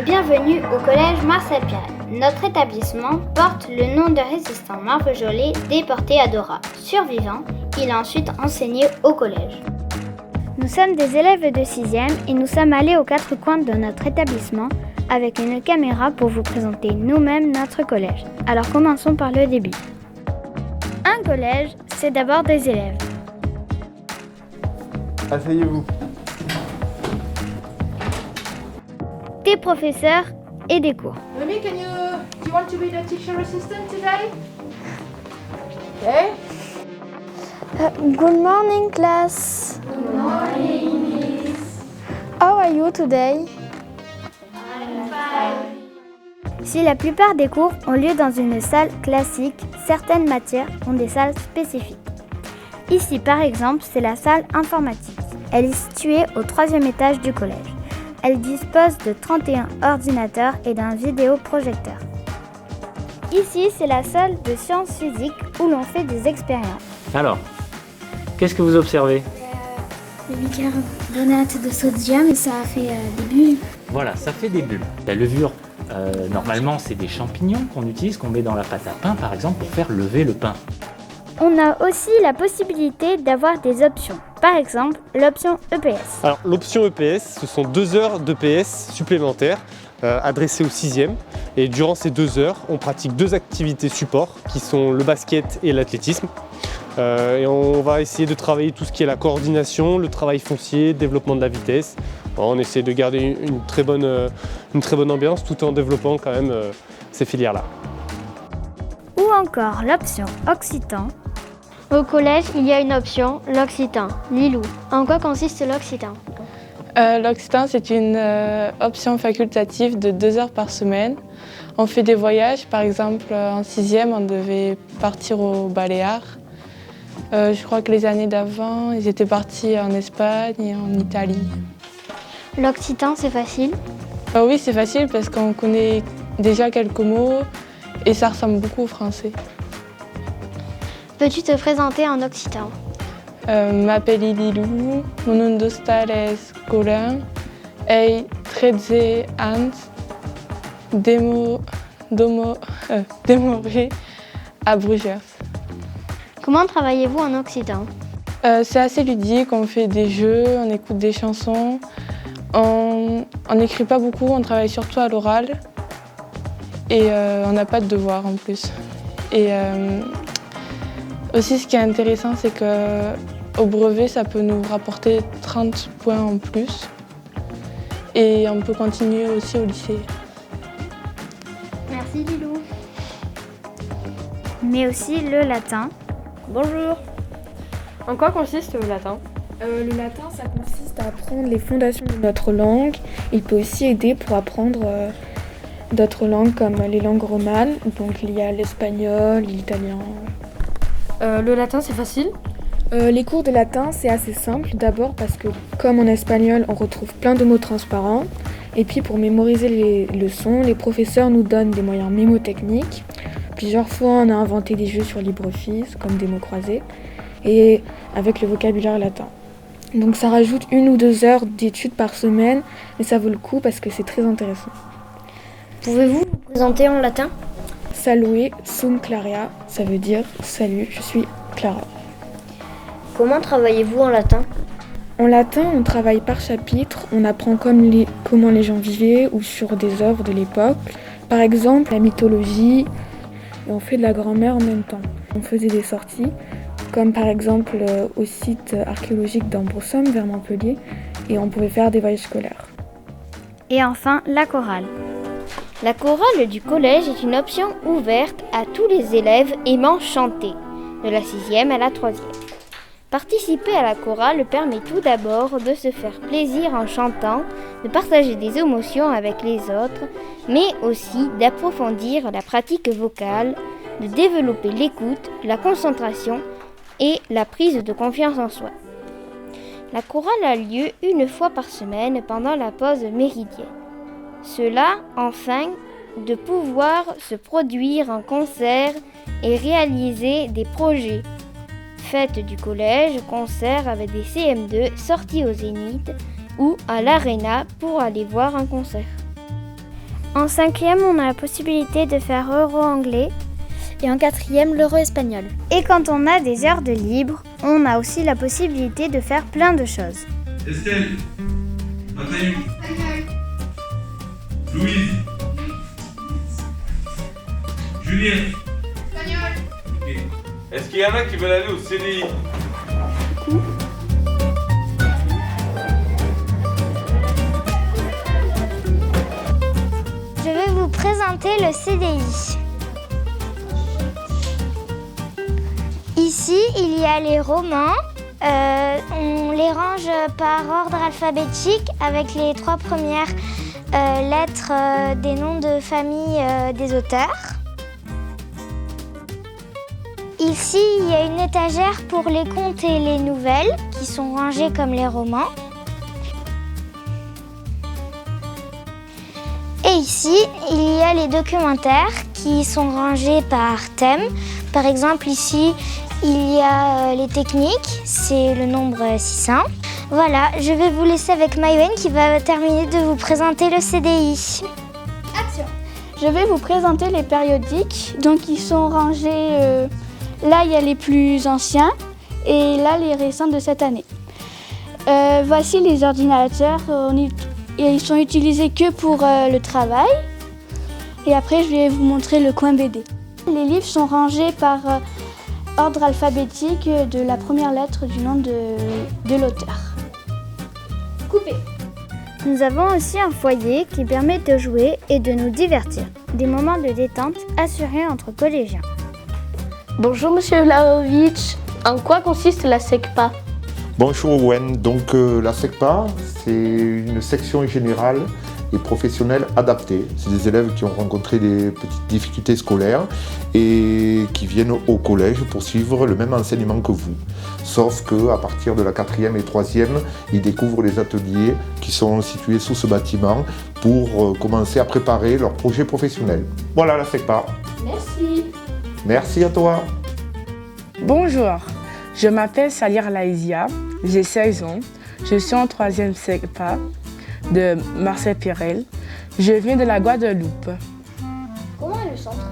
et bienvenue au collège Marcel Piret. Notre établissement porte le nom de résistant marvejolet déporté à Dora. Survivant, il a ensuite enseigné au collège. Nous sommes des élèves de 6e et nous sommes allés aux quatre coins de notre établissement avec une caméra pour vous présenter nous-mêmes notre collège. Alors commençons par le début. Un collège, c'est d'abord des élèves. Asseyez-vous. Des professeurs et des cours. Noémie, do you want to be the teacher assistant today? Okay. Good morning, class. Good morning, Miss. How are you today? I'm fine. Si la plupart des cours ont lieu dans une salle classique, certaines matières ont des salles spécifiques. Ici, par exemple, c'est la salle informatique. Elle est située au 3e étage du collège. Elle dispose de 31 ordinateurs et d'un vidéoprojecteur. Ici, c'est la salle de sciences physiques où l'on fait des expériences. Alors, qu'est-ce que vous observez ? Le bicarbonate de sodium et ça a fait des bulles. Voilà, ça fait des bulles. La levure, normalement, c'est des champignons qu'on utilise, qu'on met dans la pâte à pain, par exemple, pour faire lever le pain. On a aussi la possibilité d'avoir des options. Par exemple, l'option EPS. Alors, l'option EPS, ce sont 2 heures d'EPS supplémentaires adressées aux 6e. Et durant ces 2 heures, on pratique 2 activités support qui sont le basket et l'athlétisme. Et on va essayer de travailler tout ce qui est la coordination, le travail foncier, développement de la vitesse. On essaie de garder une très bonne ambiance tout en développant quand même ces filières-là. Ou encore l'option Occitan. Au collège, il y a une option, l'Occitan. Lilou, en quoi consiste l'Occitan ? L'Occitan, c'est une option facultative de 2 heures par semaine. On fait des voyages, par exemple en 6e, on devait partir aux Baléares. Je crois que les années d'avant, ils étaient partis en Espagne et en Italie. L'Occitan, c'est facile ? Oui, c'est facile parce qu'on connaît déjà quelques mots et ça ressemble beaucoup au français. Peux-tu te présenter en Occitan ? M'appelle Lilou, mon nom de star est Colin, et 13 ans, démoré à Bruges. Comment travaillez-vous en Occitan ? C'est assez ludique, on fait des jeux, on écoute des chansons, on n'écrit pas beaucoup, on travaille surtout à l'oral et on n'a pas de devoirs en plus. Et aussi ce qui est intéressant, c'est qu'au brevet, ça peut nous rapporter 30 points en plus et on peut continuer aussi au lycée. Merci Lilou. Mais aussi le latin. Bonjour. En quoi consiste le latin ? Le latin, ça consiste à apprendre les fondations de notre langue. Il peut aussi aider pour apprendre d'autres langues comme les langues romanes. Donc il y a l'espagnol, l'italien. Le latin, c'est facile ? Les cours de latin, c'est assez simple. D'abord parce que comme en espagnol, on retrouve plein de mots transparents. Et puis pour mémoriser les leçons, les professeurs nous donnent des moyens mémotechniques. Plusieurs fois, on a inventé des jeux sur LibreOffice, comme des mots croisés, et avec le vocabulaire latin. Donc ça rajoute 1 ou 2 heures d'études par semaine, mais ça vaut le coup parce que c'est très intéressant. Pouvez-vous vous présenter en latin ? Salue sum Claria, ça veut dire « Salut, je suis Clara ». Comment travaillez-vous en latin ? En latin, on travaille par chapitre, on apprend comment les gens vivaient ou sur des œuvres de l'époque. Par exemple, la mythologie, et on fait de la grammaire en même temps. On faisait des sorties, comme par exemple au site archéologique d'Ambrosum vers Montpellier, et on pouvait faire des voyages scolaires. Et enfin, la chorale. La chorale du collège est une option ouverte à tous les élèves aimant chanter, de la 6e à la 3e. Participer à la chorale permet tout d'abord de se faire plaisir en chantant, de partager des émotions avec les autres, mais aussi d'approfondir la pratique vocale, de développer l'écoute, la concentration et la prise de confiance en soi. La chorale a lieu 1 fois par semaine pendant la pause méridienne. Cela, enfin, de pouvoir se produire en concert et réaliser des projets. Fêtes du collège, concerts avec des CM2, sorties au Zénith ou à l'Arena pour aller voir un concert. En 5e, on a la possibilité de faire euro-anglais. Et en 4e, l'euro-espagnol. Et quand on a des heures de libre, on a aussi la possibilité de faire plein de choses. Estelle, Mathieu, Louise, Julien. Okay. Est-ce qu'il y en a qui veulent aller au CDI? Je vais vous présenter le CDI. Ici, il y a les romans. On les range par ordre alphabétique avec les 3 premières lettres des noms de famille des auteurs. Ici, il y a une étagère pour les contes et les nouvelles qui sont rangées comme les romans. Et ici, il y a les documentaires qui sont rangés par thème. Par exemple, ici, il y a les techniques, c'est le nombre 600. Voilà, je vais vous laisser avec Maïwen qui va terminer de vous présenter le CDI. Action! Je vais vous présenter les périodiques. Donc, ils sont rangés... là, il y a les plus anciens et là, les récents de cette année. Voici les ordinateurs. Ils sont utilisés que pour le travail. Et après, je vais vous montrer le coin BD. Les livres sont rangés par ordre alphabétique de la première lettre du nom de l'auteur. Coupé. Nous avons aussi un foyer qui permet de jouer et de nous divertir. Des moments de détente assurés entre collégiens. Bonjour Monsieur Vlahovic, en quoi consiste la SECPA? Bonjour Owen, donc la SECPA, c'est une section générale et professionnelle adaptée. C'est des élèves qui ont rencontré des petites difficultés scolaires et qui viennent au collège pour suivre le même enseignement que vous. Sauf qu'à partir de la 4e et 3e, ils découvrent les ateliers qui sont situés sous ce bâtiment pour commencer à préparer leur projet professionnel. Voilà la SECPA. Merci. Merci à toi. Bonjour, je m'appelle Salir Laïzia, j'ai 16 ans, je suis en 3e SECPA de Marcel Pirel. Je viens de la Guadeloupe. Comment est le centre?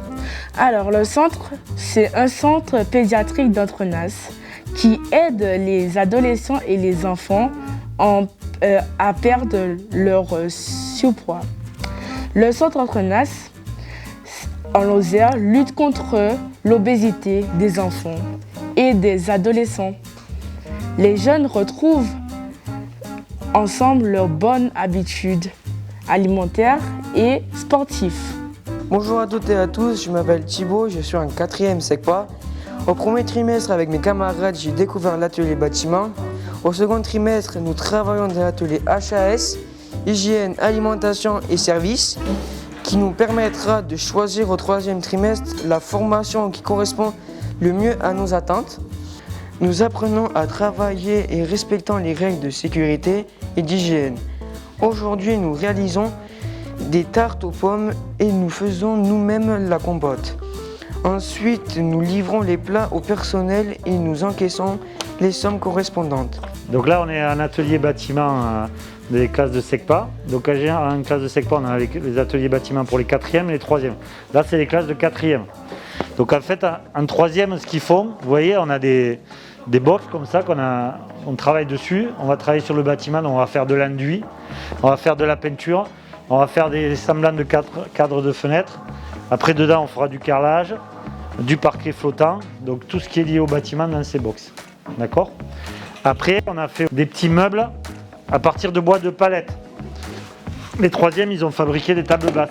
Alors, le centre, c'est un centre pédiatrique d'Entrenas qui aide les adolescents et les enfants à perdre leur surpoids. Le centre Entrenas, en Lozère, lutte contre l'obésité des enfants et des adolescents. Les jeunes retrouvent ensemble leurs bonnes habitudes alimentaires et sportives. Bonjour à toutes et à tous, je m'appelle Thibaut, je suis en 4e SECPA. Au premier trimestre, avec mes camarades, j'ai découvert l'atelier bâtiment. Au second trimestre, nous travaillons dans l'atelier HAS, hygiène, alimentation et services, qui nous permettra de choisir au 3e trimestre la formation qui correspond le mieux à nos attentes. Nous apprenons à travailler et respectant les règles de sécurité et d'hygiène. Aujourd'hui, nous réalisons des tartes aux pommes et nous faisons nous-mêmes la compote. Ensuite, nous livrons les plats au personnel et nous encaissons les sommes correspondantes. Donc là, on est à un atelier bâtiment des classes de SECPA. Donc en classe de SECPA, on a les ateliers bâtiment pour les 4e et les 3e. Là, c'est les classes de 4e. Donc en fait, en 3e, ce qu'ils font, vous voyez, on a des box comme ça on travaille dessus. On va travailler sur le bâtiment, donc on va faire de l'enduit, on va faire de la peinture, on va faire des semblants de cadres de fenêtres. Après, dedans, on fera du carrelage, du parquet flottant, donc tout ce qui est lié au bâtiment dans ces box. D'accord ? Après, on a fait des petits meubles à partir de bois de palette. Les 3e, ils ont fabriqué des tables basses.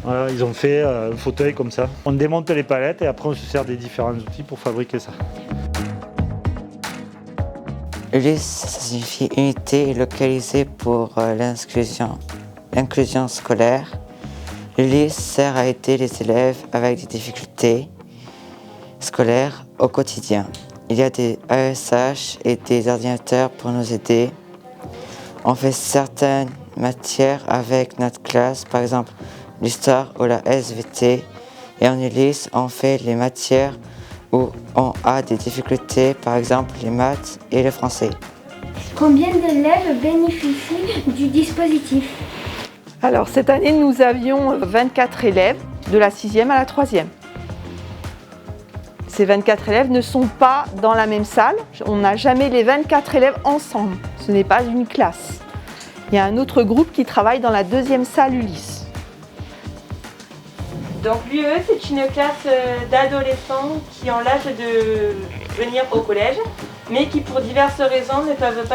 Voilà, ils ont fait un fauteuil comme ça. On démonte les palettes et après on se sert des différents outils pour fabriquer ça. ULIS, ça signifie unité localisée pour l'inclusion scolaire. L'ULIS sert à aider les élèves avec des difficultés scolaires au quotidien. Il y a des AESH et des ordinateurs pour nous aider. On fait certaines matières avec notre classe, par exemple l'histoire ou la SVT. Et en ULIS, on fait les matières où on a des difficultés, par exemple les maths et le français. Combien d'élèves bénéficient du dispositif? Alors cette année, nous avions 24 élèves de la 6e à la 3e. Ces 24 élèves ne sont pas dans la même salle. On n'a jamais les 24 élèves ensemble. Ce n'est pas une classe. Il y a un autre groupe qui travaille dans la 2e salle Ulysse. Donc l'UE, c'est une classe d'adolescents qui ont l'âge de venir au collège, mais qui pour diverses raisons ne peuvent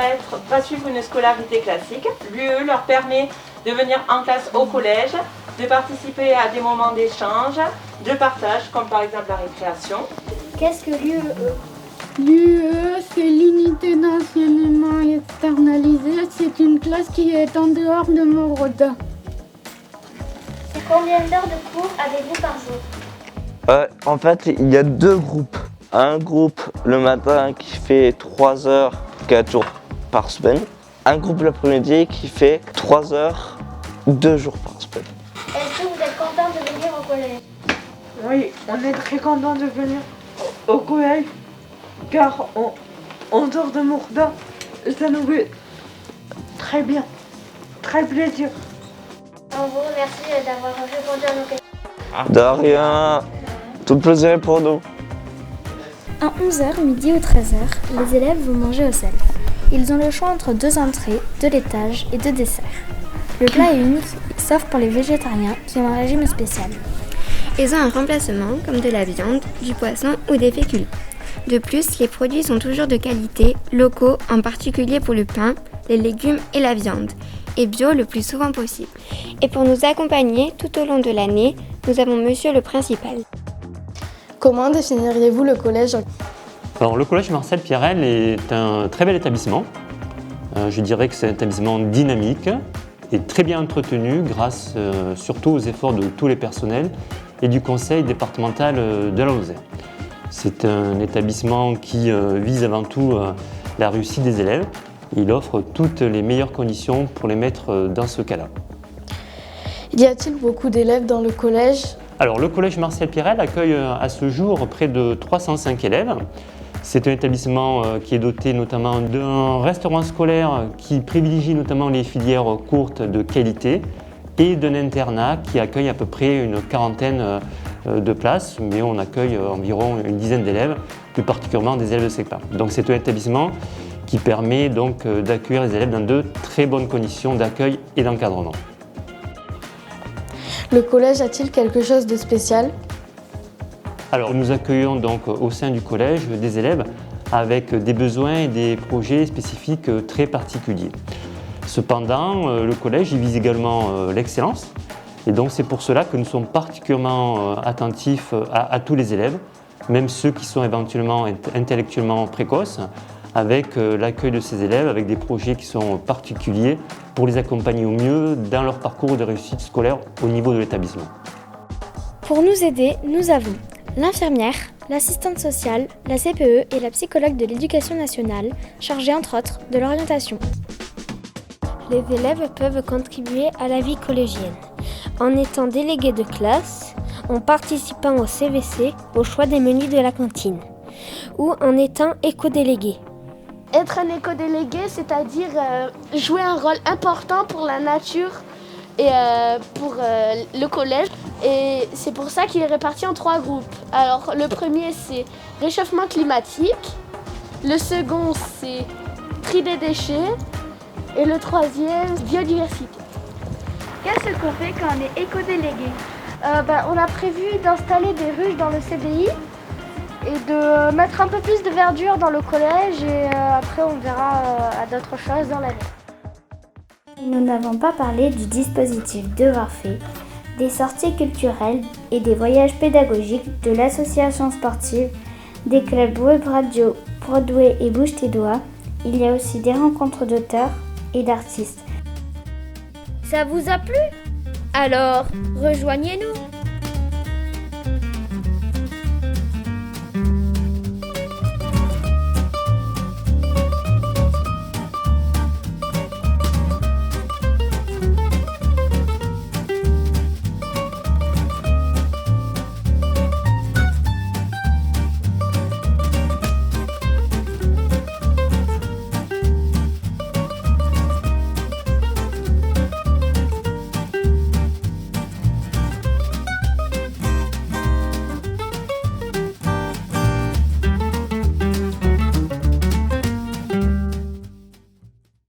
pas suivre une scolarité classique. L'UE leur permet de venir en classe au collège, de participer à des moments d'échange, de partage, comme par exemple la récréation. Qu'est-ce que l'UE? L'UE, c'est l'unité d'enseignement externalisée. C'est une classe qui est en dehors de Moroda. Combien d'heures de cours avez-vous par jour? En fait, il y a 2 groupes. Un groupe le matin qui fait 3 heures 4 jours par semaine. Un groupe l'après-midi qui fait 3 heures 2 jours par semaine. Est-ce que vous êtes content de venir au collège? Oui, on est très content de venir au collège car on dort de Moroda et ça nous fait très bien, très plaisir. On vous remercie d'avoir répondu à nos questions. De rien, tout le plaisir pour nous. À 11h, midi ou 13h, les élèves vont manger au sel. Ils ont le choix entre 2 entrées, 2 laitages et 2 desserts. Le plat est unique, sauf pour les végétariens qui ont un régime spécial. Ils ont un remplacement comme de la viande, du poisson ou des féculents. De plus, les produits sont toujours de qualité, locaux, en particulier pour le pain, les légumes et la viande, et bio le plus souvent possible. Et pour nous accompagner tout au long de l'année, nous avons monsieur le principal. Comment définiriez-vous le collège? Alors, le collège Marcel Pierrel est un très bel établissement. Je dirais que c'est un établissement dynamique et très bien entretenu grâce surtout aux efforts de tous les personnels et du conseil départemental de la Lozère. C'est un établissement qui vise avant tout la réussite des élèves. Il offre toutes les meilleures conditions pour les mettre dans ce cas-là. Y a-t-il beaucoup d'élèves dans le collège? Alors, le collège Marcel Pierrel accueille à ce jour près de 305 élèves. C'est un établissement qui est doté notamment d'un restaurant scolaire qui privilégie notamment les filières courtes de qualité et d'un internat qui accueille à peu près une quarantaine de places, mais on accueille environ une dizaine d'élèves, plus particulièrement des élèves de SECPA. Donc c'est un établissement qui permet donc d'accueillir les élèves dans de très bonnes conditions d'accueil et d'encadrement. Le collège a-t-il quelque chose de spécial? Alors nous accueillons donc au sein du collège des élèves avec des besoins et des projets spécifiques très particuliers. Cependant, le collège il vise également l'excellence et donc c'est pour cela que nous sommes particulièrement attentifs à tous les élèves, même ceux qui sont éventuellement intellectuellement précoces, avec l'accueil de ces élèves, avec des projets qui sont particuliers pour les accompagner au mieux dans leur parcours de réussite scolaire au niveau de l'établissement. Pour nous aider, nous avons l'infirmière, l'assistante sociale, la CPE et la psychologue de l'éducation nationale, chargée entre autres de l'orientation. Les élèves peuvent contribuer à la vie collégienne en étant délégués de classe, en participant au CVC, au choix des menus de la cantine, ou en étant éco-délégués. Être un éco-délégué, c'est-à-dire jouer un rôle important pour la nature et pour le collège. Et c'est pour ça qu'il est réparti en 3 groupes. Alors le premier c'est réchauffement climatique, le second c'est tri des déchets et le troisième biodiversité. Qu'est-ce qu'on fait quand on est éco-délégué? On a prévu d'installer des ruches dans le CDI et de mettre un peu plus de verdure dans le collège et après on verra à d'autres choses dans l'année. Nous n'avons pas parlé du dispositif Devoirs faits, des sorties culturelles et des voyages pédagogiques de l'association sportive, des clubs web radio, Broadway et Bouge tes doigts. Il y a aussi des rencontres d'auteurs et d'artistes. Ça vous a plu? Alors, rejoignez-nous!